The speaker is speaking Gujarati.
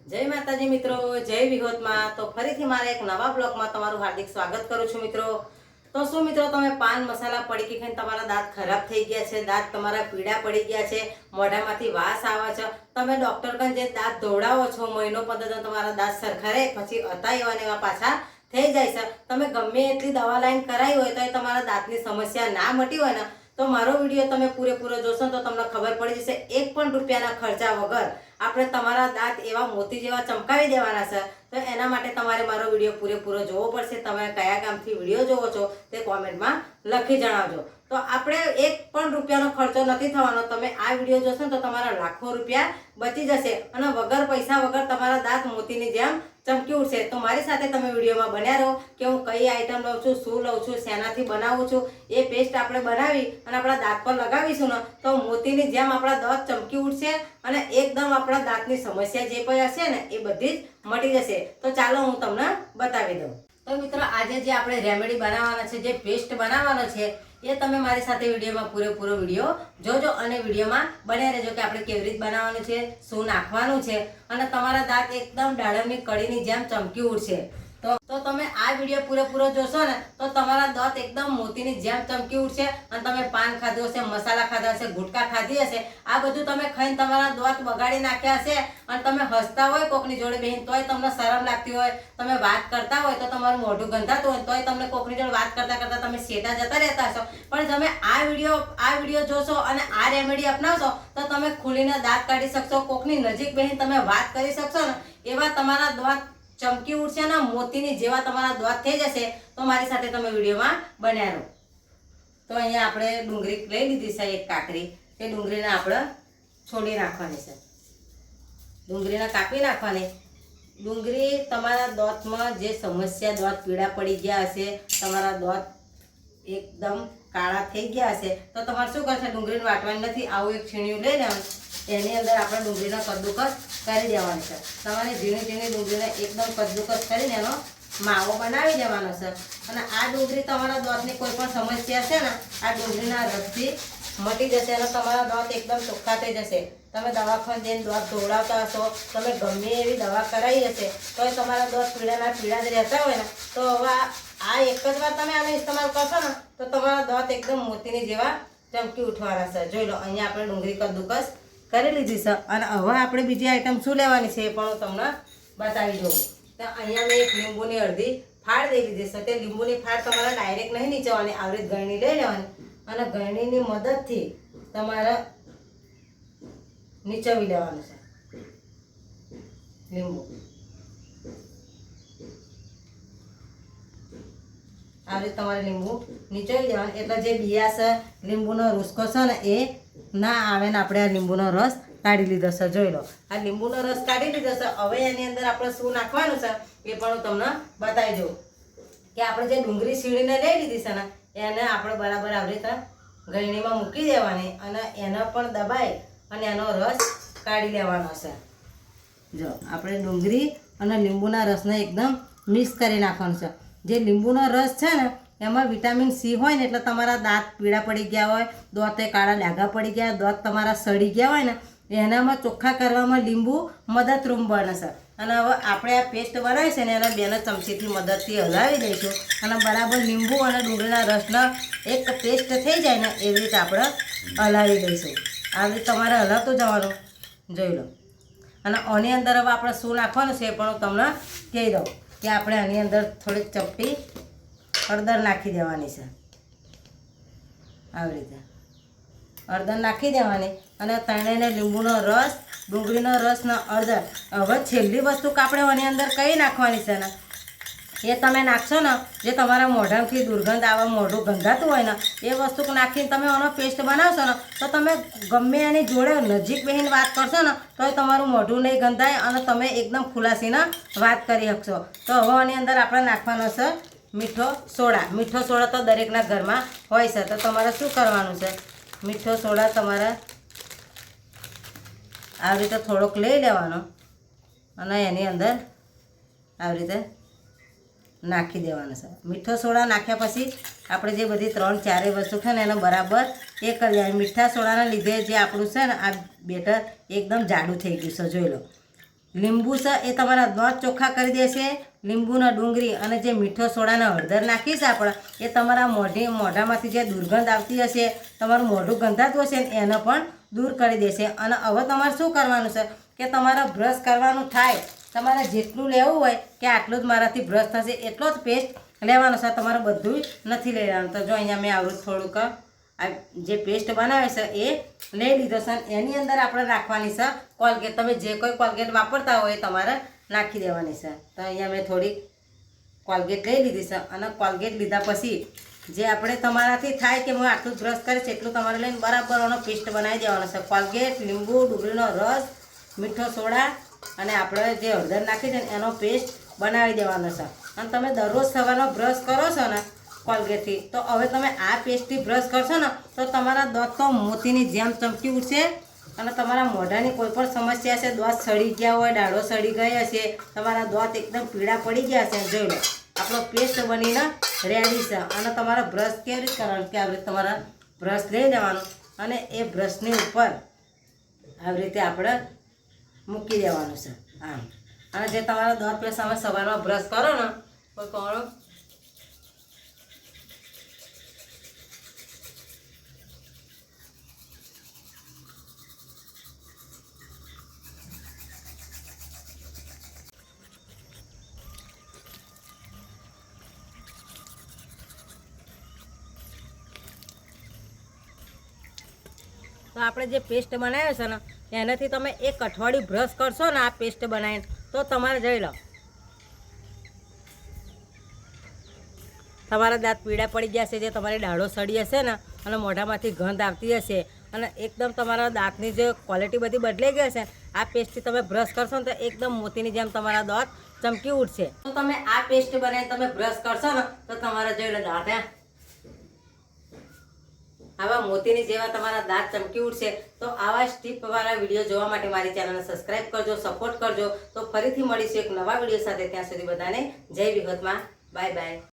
जय माताजी मित्रों, जय विगत में। तो फरीथी मारे एक नवा ब्लॉग में तमारुं हार्दिक स्वागत करूँ छूं मित्रों। तो शू मित्रों, तमे पान मसाला पड़ी खाईने तमारा दांत खराब थई गया छे, दांत तमारा पीड़ा पड़ी गया छे, मोढामांथी वास आवे छे, तमे डॉक्टर कने जे दांत धोवडावो छो, महीनो 15 दिन तमारा दांत सरखा रहे, पछी अता एवा ने एवा पाछा थई जाय छे। तमे गमे एटली दवा लाईन कराई होय तो तमारा दांतनी समस्या ना मटी होय ने तो मारो विडियो तमे पूरेपूरो जोशो तो तमने खबर पड़ी जशे। 1 पण रूपियाना खर्चा वगर आपणे तमारा दांत एवा मोती जेवा चमकावी देवाना छे। तो एना माटे तमारे मारो विडियो पूरेपूरो जोवो पड़शे। तमे कया गामथी विडियो जोवो छो ते कॉमेंटमां लखी जणावजो। तो आपणे 1 पण रूपियानो खर्चो नथी थवानो। तमे आ विडियो जोशो तो तमारा लाखों रूपिया बची जशे अने वगर पैसा वगर तमारा दांत मोतीनी जेम चमकी उठशे। तो मारी साथे तमे विडियोमां बन्या रहो के हूँ कई आइटम लઉં છું, શું લઉં છું, શેનાથી બનાવું છું। એ પેસ્ટ આપણે બનાવી અને આપણા દાંત પર લગાવીશું ને તો મોતીની જેમ આપણા દાંત ચમકી ઉઠશે અને એકદમ આપણા દાંતની સમસ્યા જે કોઈ હશે ને એ બધી જ મટી જશે। તો ચાલો હું તમને બતાવી દઉં। તો મિત્રો આજે જે આપણે રેમેડી બનાવવાના છે, જે પેસ્ટ બનાવવાનો છે એ તમે મારી સાથે વિડીયોમાં પૂરેપૂરો વિડીયો જોજો અને વિડીયોમાં બન્યા રહેજો કે આપણે કેવી રીતે બનાવવાનું છે, શું નાખવાનું છે અને તમારા દાંત એકદમ દાડમની કડીની જેમ ચમકી ઉઠશે। तो तमे आ विडियो पूरेपूरो जोशो ने तो तमारा दांत एकदम मोतीनी जेम चमकी उठशे अने तमे पान खाधुं हशे, मसाला खाधा हशे, गुटका खाधी हशे, आ बधुं तमे खाईने तमारा दांत बगाड़ी नाख्या हशे अने तमे हसता होय कोकनी जोड़े बेहीने तोय तमने शरम लागती होय, तमे वात करता होय तो तमारुं मोढुं गंधातुं होय तोय तमने कोकनी जोड़े वात करता करता तमे सेटा जता रहेता हशो। पण तमे आ विडियो जोशो अने आ रेमेडी अपनावशो तो तमे खुलीने दांत काढी शकशो, कोकनी नजीक बेहीने तमे वात करी शकशो ने एवा तमारा दांत चमकी उठशे ने मोतीनी जेवा तमारा दांत थई जशे। तो मारी साथे तमे विडियोमां बन्या रहो। तो अहींया आपणे डુંગળી लई लीधी छे, एक काकरी ते डુંગળીને આપણે છોડી નાખવાની છે, ડુંગળીને કાપી નાખવાની। ડુંગળી તમારા દાંતમાં જે સમસ્યા દાંત પીડા પડી ગયા હશે, તમારા દાંત એકદમ કાળા થઈ ગયા હશે તો તમારે શું કરશે, ડુંગળીને વાટવાની નથી, આવું એક છીણિયું લઈ લેવાનું, એની અંદર આપણે ડુંગળીનો કદ્દુકસ કરી દેવાનો છે। તમારે ઝીણી ઝીણી ડુંગળીને એકદમ કદ્દુકસ કરીને એનો માવો બનાવી દેવાનો છે અને આ ડુંગળી તમારા દાંતની કોઈ પણ સમસ્યા છે ને આ ડુંગળીના રસથી મટી જશે અને તમારા દાંત એકદમ ચોખ્ખા થઈ જશે। તમે દવાખાને જઈને દાંત ધોવડાવતા હશો, તમે ગમે એવી દવા કરાવી હશે તો તમારા દાંત પીળા જ રહેતા હોય ને તો હવે આ એક જ વાર તમે આનો ઇસ્તેમાલ કરશો ને તો તમારા દાંત એકદમ મોતીની જેવા ચમકી ઉઠવાના છે। જોઈ લો, અહીંયા આપણે ડુંગળી કદ્દુકસ કરી લીધી છે અને હવે આપણે બીજી આઈટમ શું લેવાની છે એ પણ હું તમને બતાવી દઉં। તો અહીંયા મેં એક લીંબુની અડધી ફાળ દઈ લીધી છે। તે લીંબુની ફાળ તમારે ડાયરેક્ટ નહીં નીચવાની, આવી રીતે ગળણી લઈ લેવાની અને ગળણીની મદદથી તમારે નીચવી લેવાનું છે લીંબુ। આવી રીતે તમારે લીંબુ નીચવી દેવાનું એટલે જે બિયા છે, લીંબુનો રૂસકો છે ને એ ના આવે ને આપણે આ લીંબુનો રસ કાઢી લીધો છે। જોઈ લો, આ લીંબુનો રસ કાઢી લીધો છે। હવે એની અંદર આપણે શું નાખવાનું છે એ પણ હું તમને બતાવી દઉં કે આપણે જે ડુંગળી છીણીને લઈ લીધી છે ને એને આપણે બરાબર આવી રીતે ગળણીમાં મૂકી દેવાની અને એને પણ દબાઈ અને એનો રસ કાઢી લેવાનો છે। જો આપણે ડુંગળી અને લીંબુના રસને એકદમ મિક્સ કરી નાખવાનું છે। જે લીંબુનો રસ છે ને એમાં વિટામિન સી હોય ને એટલે તમારા દાંત પીળા પડી ગયા હોય, દાંતે કાળા ડાઘા પડી ગયા, દાંત તમારા સડી ગયા હોય ને એનામાં ચોખ્ખા કરવામાં લીંબુ મદદરૂપ બને છે। અને હવે આપણે આ પેસ્ટ બનાવી છે ને એને બેને ચમચીથી મદદથી હલાવી દઈશું અને બરાબર લીંબુ અને ડુંગળીના રસનો એક પેસ્ટ થઈ જાય ને એવી રીતે આપણે હલાવી દઈશું। આવી રીતે તમારે હલાવતું જવાનું। જોઈ લો, અને આની અંદર હવે આપણે શું નાખવાનું છે એ પણ હું તમને કહી દઉં કે આપણે આની અંદર થોડીક ચપટી હળદર નાખી દેવાની છે। આવી રીતે હળદર નાખી દેવાની અને તળેને લીંબુનો રસ, ડુંગળીનો રસ ને હળદર। હવે છેલ્લી વસ્તુ કે આપણે આની અંદર કઈ નાખવાની છે ને એ તમે નાખશો ને જે તમારા મોઢામાંથી દુર્ગંધ આવે, મોઢું ગંધાતું હોય ને એ વસ્તુ નાખીને તમે આનો પેસ્ટ બનાવશો ને તો તમે ગમે એની જોડે નજીક બેસીને વાત કરશો ને તો તમારું મોઢું નહીં ગંધાય અને તમે એકદમ ખુલાસીને વાત કરી શકશો। તો હવે આની અંદર આપણે નાખવાનો છે મીઠો સોડા। મીઠો સોડા તો દરેકના ઘરમાં હોય છે। તો તમારે શું કરવાનું છે, મીઠો સોડા તમારે આવી રીતે થોડોક લઈ લેવાનો અને એની અંદર આવી રીતે નાખી દેવાનો છે। મીઠો સોડા નાખ્યા પછી આપણે જે બધી 3-4 વસ્તુ છે ને એને બરાબર એ કરી દેવાની। મીઠા સોડાના લીધે જે આપણું છે ને આ બેટર એકદમ જાડું થઈ ગયું છે। જોઈ લો, લીંબુ છે એ તમારા દાંત ચોખ્ખા કરી દેશે. લીંબુના ડુંગળી અને જે મીઠો સોડાના હળદર નાખીશ આપણે એ તમારા મોઢામાંથી જે દુર્ગંધ આવતી હશે, તમારું મોઢું ગંધાતું હશે ને એને પણ દૂર કરી દેશે. અને હવે તમારે શું કરવાનું છે કે તમારે બ્રશ કરવાનું થાય, તમારે જેટલું લેવું હોય કે આટલું જ મારાથી બ્રશ થશે એટલો જ પેસ્ટ લેવાનો છે, તમારે બધું નથી લેવાનું. તો જો અહીંયા મેં આવડું થોડુંક આ જે પેસ્ટ બનાવે છે એ લઈ લીધો છે. એની અંદર આપણે નાખવાની છે કોલગેટ. તમે જે કોઈ કોલગેટ વાપરતા હોય એ તમારે નાખી દેવાની છે. તો અહીંયા મેં થોડી કોલગેટ લઈ લીધી છે અને કોલગેટ લીધા પછી જે આપણે તમારાથી થાય કે હું આટલું બ્રશ કરીશ એટલું તમારે લઈને બરાબર એનો પેસ્ટ બનાવી દેવાનો છે. કોલગેટ, લીંબુ, ડુંગળીનો રસ, મીઠો સોડા અને આપણે જે હળદર નાખી છે ને એનો પેસ્ટ બનાવી દેવાનો છે. અને તમે દરરોજ સવારનો બ્રશ કરો છો ને કોલગેટથી, તો હવે તમે આ પેસ્ટથી બ્રશ કરશો ને તો તમારા દાંત તો મોતીની જેમ ચમકી ઉઠશે. અને તમારા મોઢાની કોઈ પણ સમસ્યા છે, દાંત સડી ગયા હોય, દાઢો સડી ગઈ હશે, તમારા દાંત એકદમ પીળા પડી ગયા છે, જોઈ લો આપણો પેસ્ટ બનીને રેડી છે. અને તમારા બ્રશ કેવી રીતે કરવાનું કે આવી રીતે તમારા બ્રશ લઈ લેવાનું અને એ બ્રશની ઉપર આવી રીતે આપણે મૂકી દેવાનું છે આમ. અને જે તમારા દાંત પેસ્ટ તમે સવારમાં બ્રશ કરો ને તો તમારો તો આપણે જે પેસ્ટ બનાવ્યો છે ને એનાથી તમે એક અઠવાડિયું બ્રશ કરશો ને આ પેસ્ટ બનાવીને તો તમારે જોઈ લો તમારા દાંત પીળા પડી જશે, જે તમારી દાઢો સડી હશે ને અને મોઢામાંથી ગંધ આવતી હશે અને એકદમ તમારા દાંતની જે ક્વોલિટી બધી બદલાઈ ગઈ હશે, આ પેસ્ટથી તમે બ્રશ કરશો ને તો એકદમ મોતીની જેમ તમારા દાંત ચમકી ઉઠશે. તો તમે આ પેસ્ટ બનાવીને તમે બ્રશ કરશો ને તો તમારા જોઈ લો દાંત આવા મોતીની જેવા તમારા દાંત ચમકી ઉઠશે. તો આવા સ્ટીપવાળા વિડીયો જોવા માટે મારી ચેનલને સબસ્ક્રાઈબ કરજો, સપોર્ટ કરજો. તો ફરીથી મળીશું એક નવા વિડીયો સાથે. ત્યાં સુધી બધાને જય વિગતમાં. Bye bye.